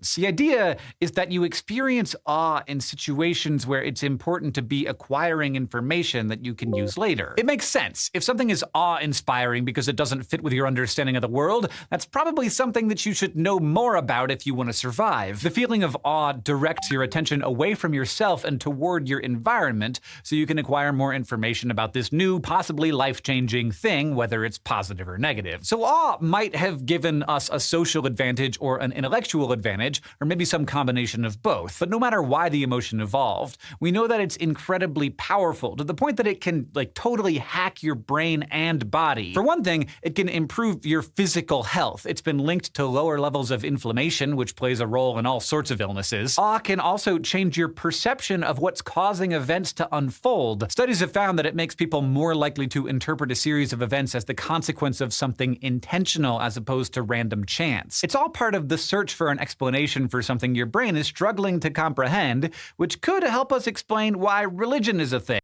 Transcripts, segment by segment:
sense. The idea is that you experience awe in situations where it's important to be acquiring information that you can use later. It makes sense. If something is awe-inspiring because it doesn't fit with your understanding of the world, that's probably something that you should know more about if you want to survive. The feeling of awe directs your attention away from yourself and toward your environment, so you can acquire more information about this new, possibly life-changing thing, whether it's positive or negative. So awe might have given us a social advantage or an intellectual advantage, or maybe some combination of both. But no matter why the emotion evolved, we know that it's incredibly powerful, to the point that it can totally hack your brain and body. For one thing, it can improve your physical health. It's been linked to lower levels of inflammation, which plays a role in all sorts of illnesses. Awe can also change your perception of what's causing events to unfold. Studies have found that it makes people more likely to interpret a series of events as the consequence of something intentional as opposed to random chance. It's all part of the search for an explanation for something your brain is struggling to comprehend, which could help us explain why religion is a thing.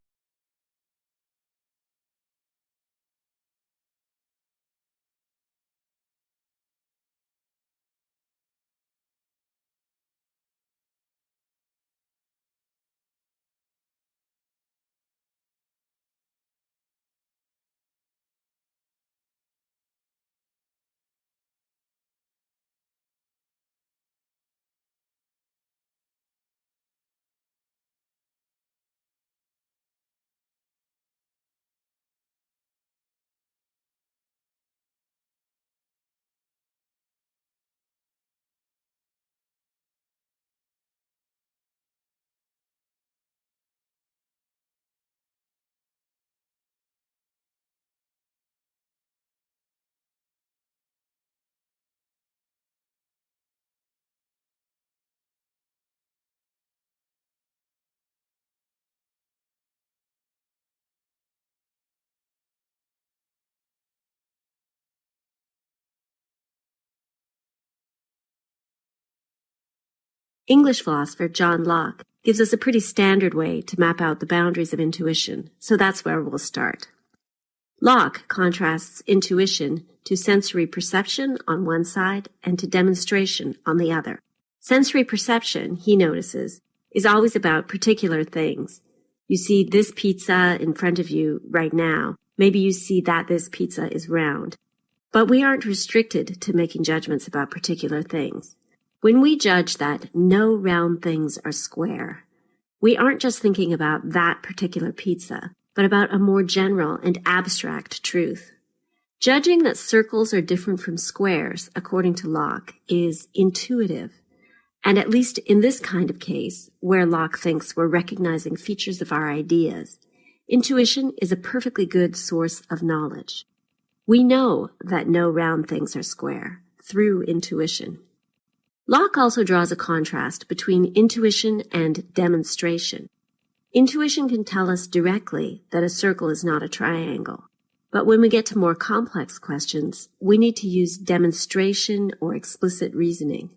English philosopher John Locke gives us a pretty standard way to map out the boundaries of intuition, so that's where we'll start. Locke contrasts intuition to sensory perception on one side and to demonstration on the other. Sensory perception, he notices, is always about particular things. You see this pizza in front of you right now. Maybe you see that this pizza is round. But we aren't restricted to making judgments about particular things. When we judge that no round things are square, we aren't just thinking about that particular pizza, but about a more general and abstract truth. Judging that circles are different from squares, according to Locke, is intuitive. And at least in this kind of case, where Locke thinks we're recognizing features of our ideas, intuition is a perfectly good source of knowledge. We know that no round things are square through intuition. Locke also draws a contrast between intuition and demonstration. Intuition can tell us directly that a circle is not a triangle. But when we get to more complex questions, we need to use demonstration or explicit reasoning.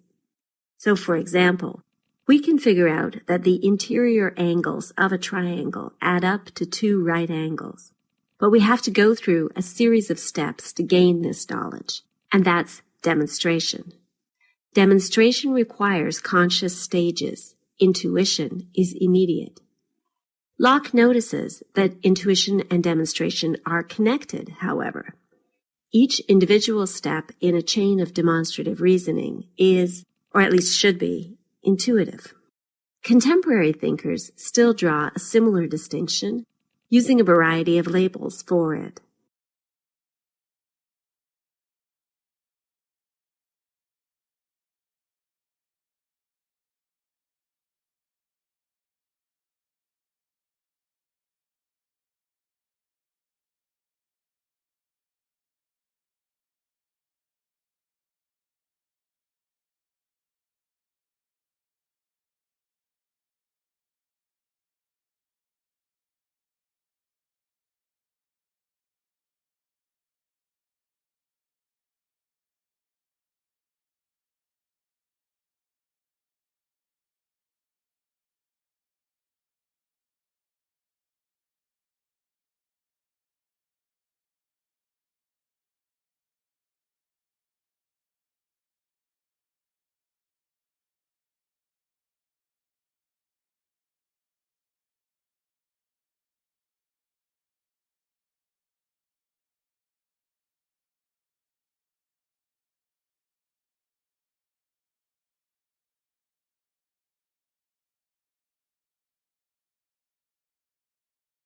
So, for example, we can figure out that the interior angles of a triangle add up to 2 right angles. But we have to go through a series of steps to gain this knowledge, and that's demonstration. Demonstration requires conscious stages. Intuition is immediate. Locke notices that intuition and demonstration are connected, however. Each individual step in a chain of demonstrative reasoning is, or at least should be, intuitive. Contemporary thinkers still draw a similar distinction, using a variety of labels for it.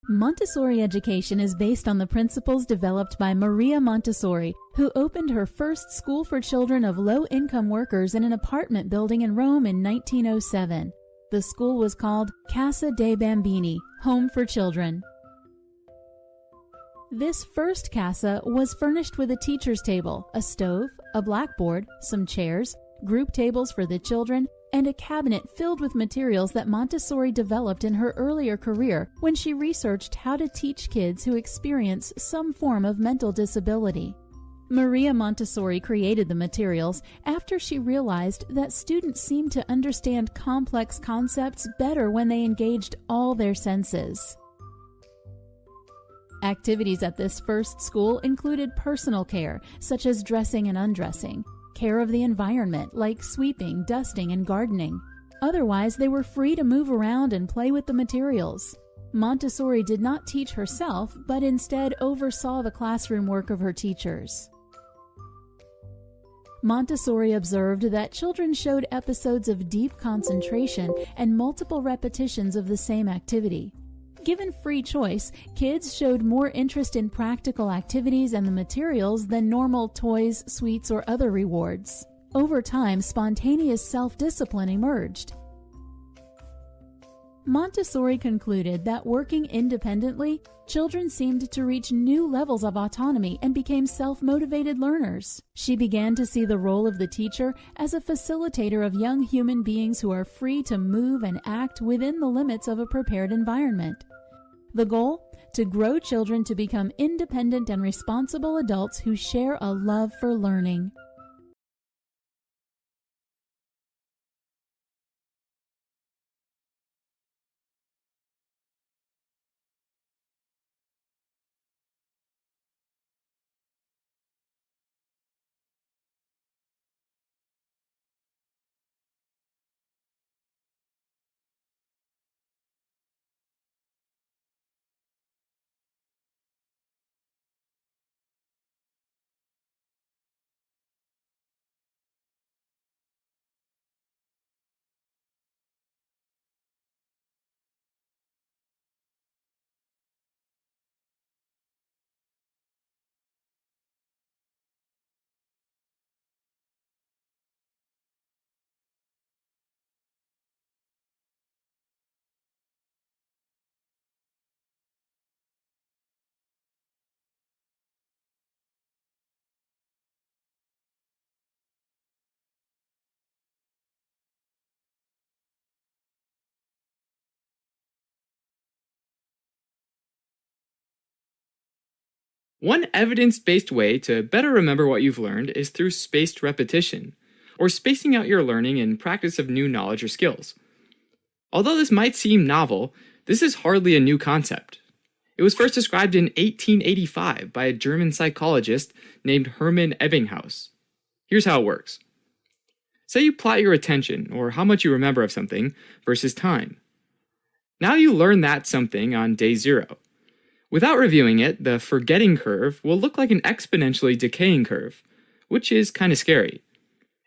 Montessori education is based on the principles developed by Maria Montessori, who opened her first school for children of low-income workers in an apartment building in Rome in 1907. The school was called Casa dei Bambini, Home for Children. This first casa was furnished with a teacher's table, a stove, a blackboard, some chairs, group tables for the children, and a cabinet filled with materials that Montessori developed in her earlier career when she researched how to teach kids who experience some form of mental disability. Maria Montessori created the materials after she realized that students seemed to understand complex concepts better when they engaged all their senses. Activities at this first school included personal care, such as dressing and undressing, care of the environment, like sweeping, dusting, and gardening. Otherwise, they were free to move around and play with the materials. Montessori did not teach herself, but instead oversaw the classroom work of her teachers. Montessori observed that children showed episodes of deep concentration and multiple repetitions of the same activity. Given free choice, kids showed more interest in practical activities and the materials than normal toys, sweets, or other rewards. Over time, spontaneous self-discipline emerged. Montessori concluded that working independently, children seemed to reach new levels of autonomy and became self-motivated learners. She began to see the role of the teacher as a facilitator of young human beings who are free to move and act within the limits of a prepared environment. The goal? To grow children to become independent and responsible adults who share a love for learning. One evidence-based way to better remember what you've learned is through spaced repetition, or spacing out your learning in practice of new knowledge or skills. Although this might seem novel, this is hardly a new concept. It was first described in 1885 by a German psychologist named Hermann Ebbinghaus. Here's how it works. Say you plot your attention, or how much you remember of something, versus time. Now you learn that something on day 0. Without reviewing it, the forgetting curve will look like an exponentially decaying curve, which is kind of scary.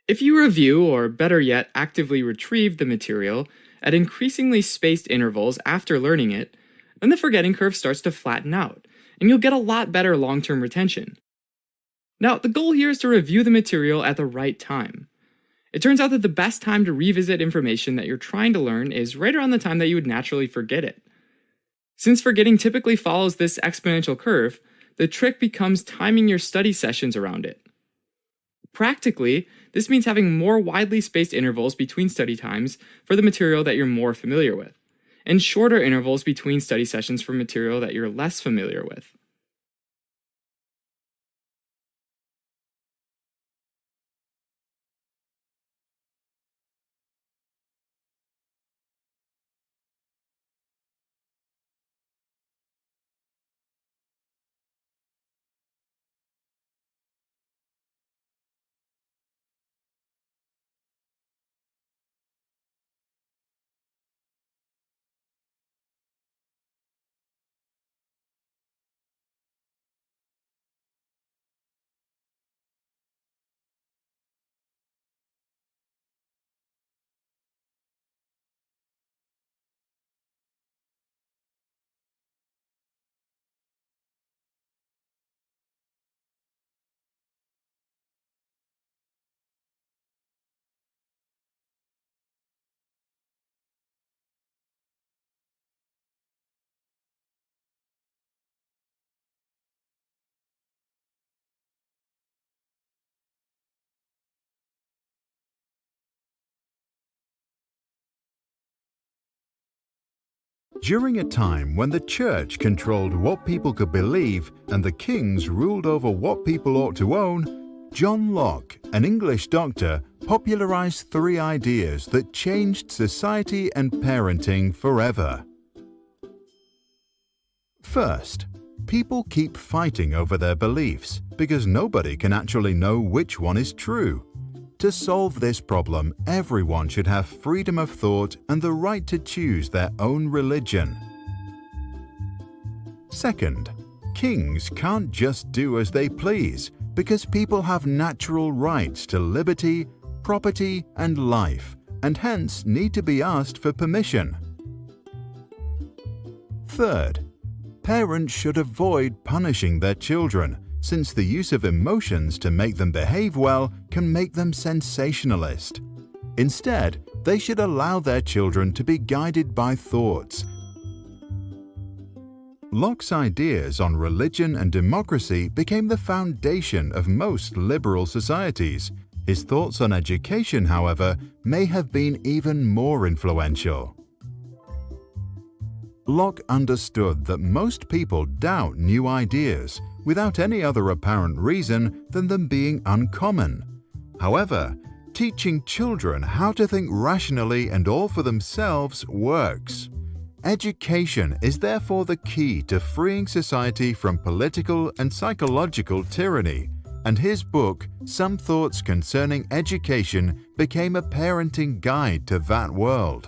If you review, or better yet, actively retrieve the material at increasingly spaced intervals after learning it, then the forgetting curve starts to flatten out, and you'll get a lot better long-term retention. Now, the goal here is to review the material at the right time. It turns out that the best time to revisit information that you're trying to learn is right around the time that you would naturally forget it. Since forgetting typically follows this exponential curve, the trick becomes timing your study sessions around it. Practically, this means having more widely spaced intervals between study times for the material that you're more familiar with, and shorter intervals between study sessions for material that you're less familiar with. During a time when the church controlled what people could believe and the kings ruled over what people ought to own, John Locke, an English doctor, popularized 3 ideas that changed society and parenting forever. First, people keep fighting over their beliefs because nobody can actually know which one is true. To solve this problem, everyone should have freedom of thought and the right to choose their own religion. Second, kings can't just do as they please because people have natural rights to liberty, property, and life, and hence need to be asked for permission. Third, parents should avoid punishing their children, since the use of emotions to make them behave well can make them sensationalist. Instead, they should allow their children to be guided by thoughts. Locke's ideas on religion and democracy became the foundation of most liberal societies. His thoughts on education, however, may have been even more influential. Locke understood that most people doubt new ideas without any other apparent reason than them being uncommon. However, teaching children how to think rationally and all for themselves works. Education is therefore the key to freeing society from political and psychological tyranny, and his book, Some Thoughts Concerning Education, became a parenting guide to that world.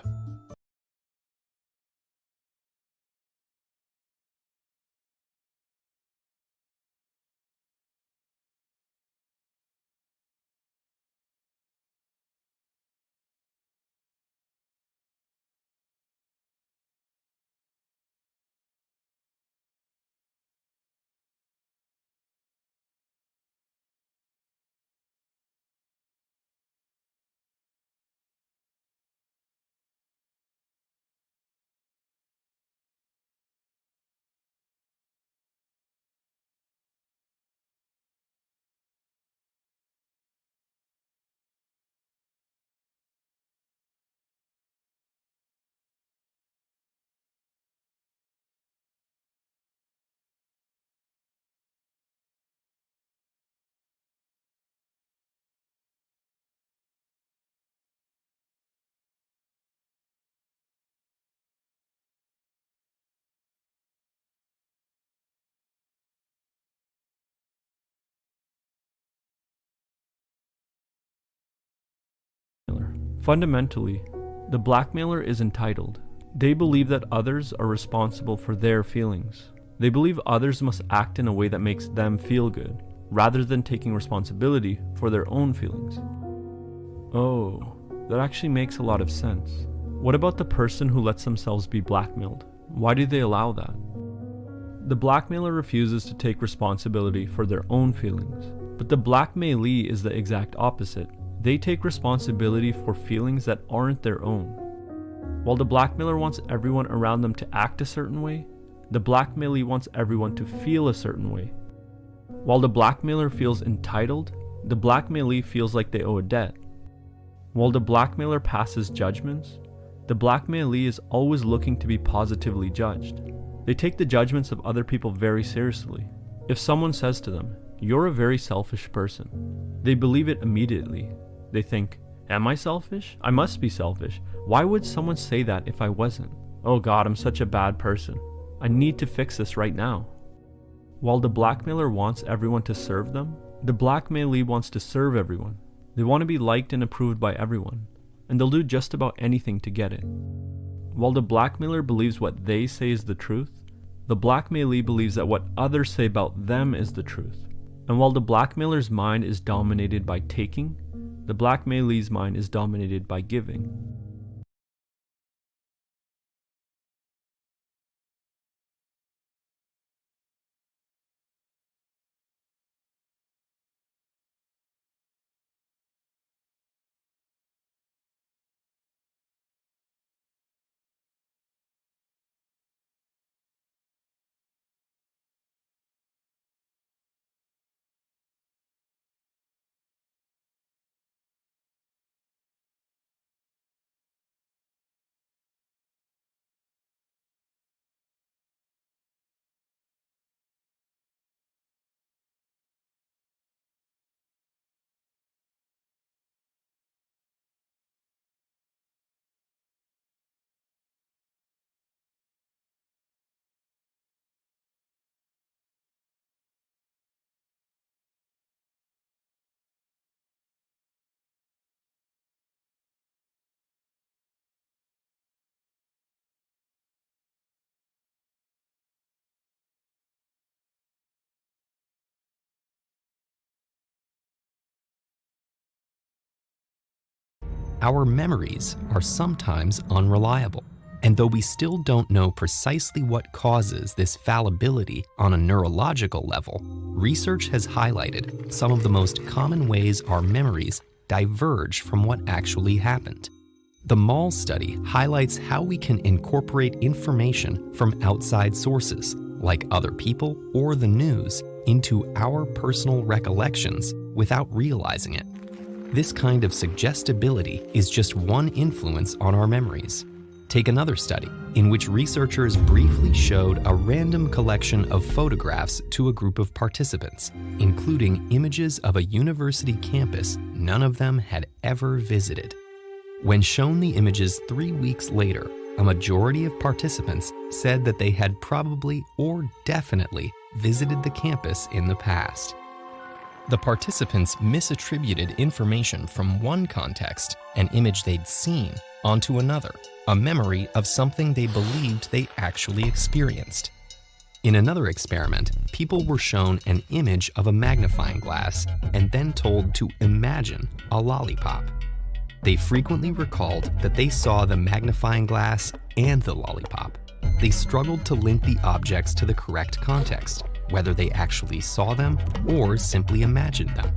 Fundamentally, the blackmailer is entitled. They believe that others are responsible for their feelings. They believe others must act in a way that makes them feel good, rather than taking responsibility for their own feelings. Oh, that actually makes a lot of sense. What about the person who lets themselves be blackmailed? Why do they allow that? The blackmailer refuses to take responsibility for their own feelings, but the blackmailee is the exact opposite. They take responsibility for feelings that aren't their own. While the blackmailer wants everyone around them to act a certain way, the blackmailee wants everyone to feel a certain way. While the blackmailer feels entitled, the blackmailee feels like they owe a debt. While the blackmailer passes judgments, the blackmailee is always looking to be positively judged. They take the judgments of other people very seriously. If someone says to them, "You're a very selfish person," they believe it immediately. They think, "Am I selfish? I must be selfish. Why would someone say that if I wasn't? Oh God, I'm such a bad person. I need to fix this right now." While the blackmailer wants everyone to serve them, the blackmailee wants to serve everyone. They want to be liked and approved by everyone, and they'll do just about anything to get it. While the blackmailer believes what they say is the truth, the blackmailee believes that what others say about them is the truth. And while the blackmailer's mind is dominated by taking, the blackmailee's mind is dominated by giving. our memories are sometimes unreliable. And though we still don't know precisely what causes this fallibility on a neurological level, research has highlighted some of the most common ways our memories diverge from what actually happened. The Mall study highlights how we can incorporate information from outside sources, like other people or the news, into our personal recollections without realizing it. This kind of suggestibility is just one influence on our memories. Take another study, in which researchers briefly showed a random collection of photographs to a group of participants, including images of a university campus none of them had ever visited. When shown the images 3 weeks later, a majority of participants said that they had probably or definitely visited the campus in the past. The participants misattributed information from one context, an image they'd seen, onto another, a memory of something they believed they actually experienced. In another experiment, people were shown an image of a magnifying glass and then told to imagine a lollipop. They frequently recalled that they saw the magnifying glass and the lollipop. They struggled to link the objects to the correct context, whether they actually saw them or simply imagined them.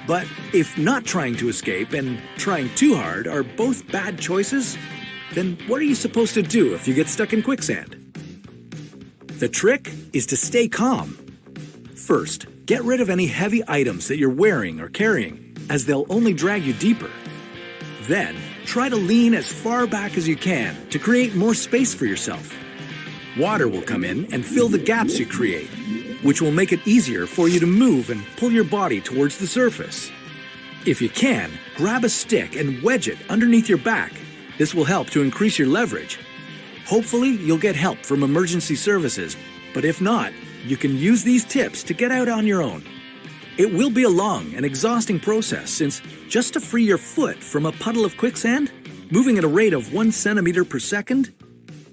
But if not trying to escape and trying too hard are both bad choices, then what are you supposed to do if you get stuck in quicksand? The trick is to stay calm. First, get rid of any heavy items that you're wearing or carrying, as they'll only drag you deeper. Then, try to lean as far back as you can to create more space for yourself. Water will come in and fill the gaps you create, which will make it easier for you to move and pull your body towards the surface. If you can, grab a stick and wedge it underneath your back. This will help to increase your leverage. Hopefully, you'll get help from emergency services, but if not, you can use these tips to get out on your own. It will be a long and exhausting process, since just to free your foot from a puddle of quicksand, moving at a rate of 1 centimeter per second,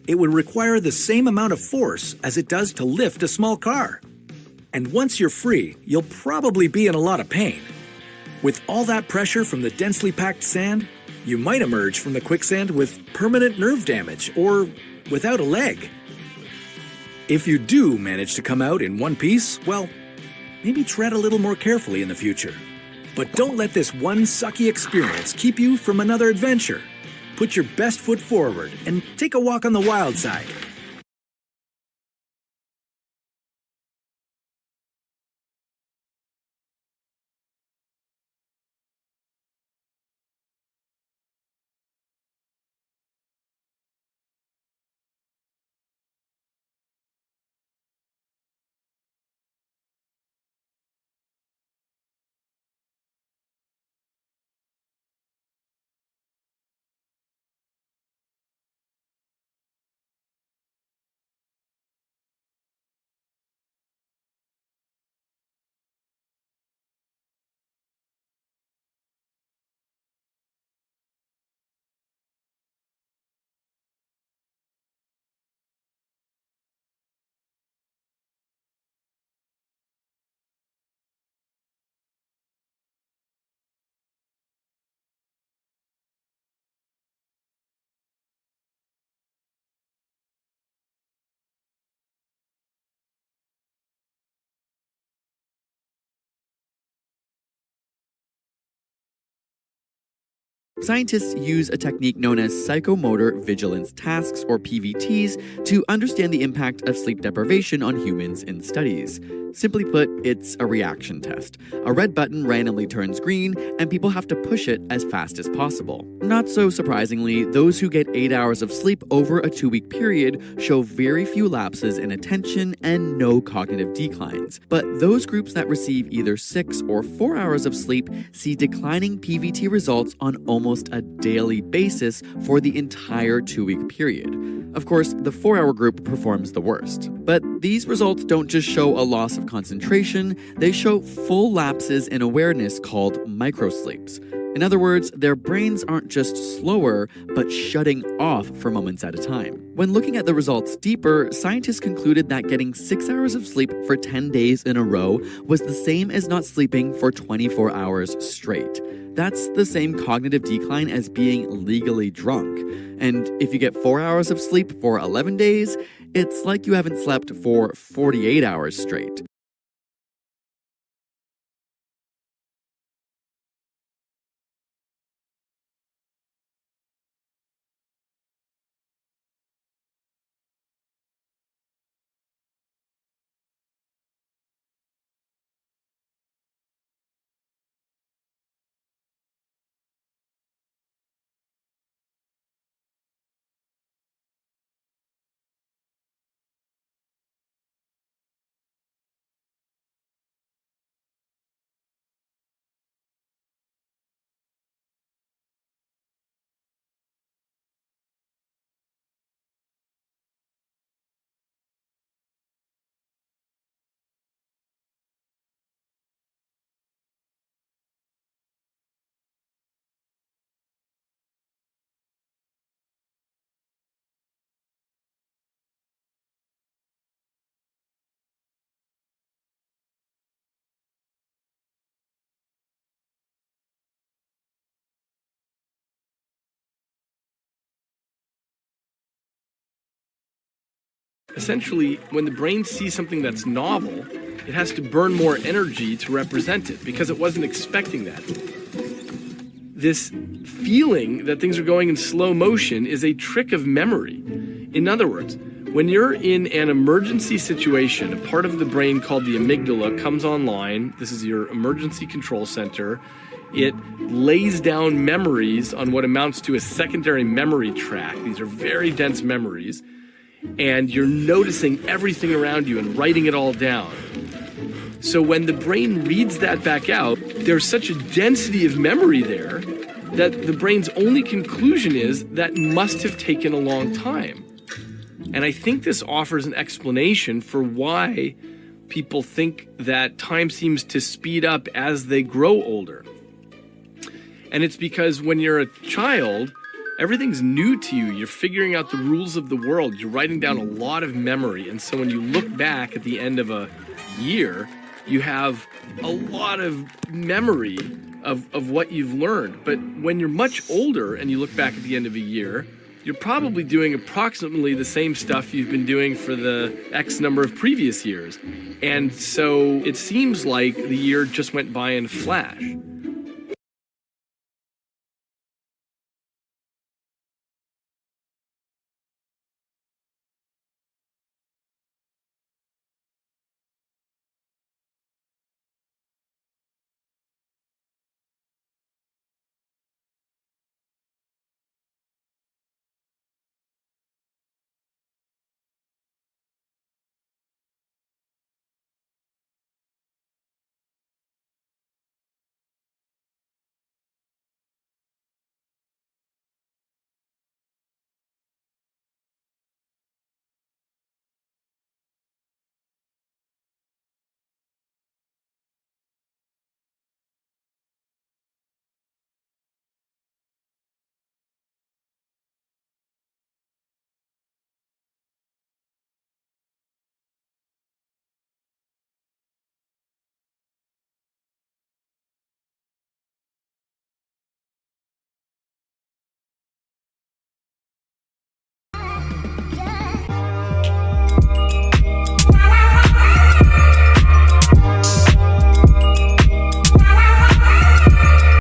it would require the same amount of force as it does to lift a small car. And once you're free, you'll probably be in a lot of pain. With all that pressure from the densely packed sand, you might emerge from the quicksand with permanent nerve damage or without a leg. If you do manage to come out in one piece, well, maybe tread a little more carefully in the future. But don't let this one sucky experience keep you from another adventure. Put your best foot forward and take a walk on the wild side. Scientists use a technique known as psychomotor vigilance tasks, or PVTs, to understand the impact of sleep deprivation on humans in studies. Simply put, it's a reaction test. A red button randomly turns green, and people have to push it as fast as possible. Not so surprisingly, those who get 8 hours of sleep over a 2-week period show very few lapses in attention and no cognitive declines. But those groups that receive either 6 or 4 hours of sleep see declining PVT results on almost a daily basis for the entire 2-week period. Of course, the 4-hour group performs the worst. But these results don't just show a loss of concentration, they show full lapses in awareness called microsleeps. In other words, their brains aren't just slower, but shutting off for moments at a time. When looking at the results deeper, scientists concluded that getting 6 hours of sleep for 10 days in a row was the same as not sleeping for 24 hours straight. That's the same cognitive decline as being legally drunk. And if you get 4 hours of sleep for 11 days, it's like you haven't slept for 48 hours straight. Essentially, when the brain sees something that's novel, it has to burn more energy to represent it because it wasn't expecting that. This feeling that things are going in slow motion is a trick of memory. In other words, when you're in an emergency situation, a part of the brain called the amygdala comes online. This is your emergency control center. It lays down memories on what amounts to a secondary memory track. These are very dense memories. And you're noticing everything around you and writing it all down. So when the brain reads that back out, there's such a density of memory there that the brain's only conclusion is that must have taken a long time. And I think this offers an explanation for why people think that time seems to speed up as they grow older. And it's because when you're a child, everything's new to you. You're figuring out the rules of the world. You're writing down a lot of memory. And so when you look back at the end of a year, you have a lot of memory of what you've learned. But when you're much older and you look back at the end of a year, you're probably doing approximately the same stuff you've been doing for the X number of previous years. And so it seems like the year just went by in a flash.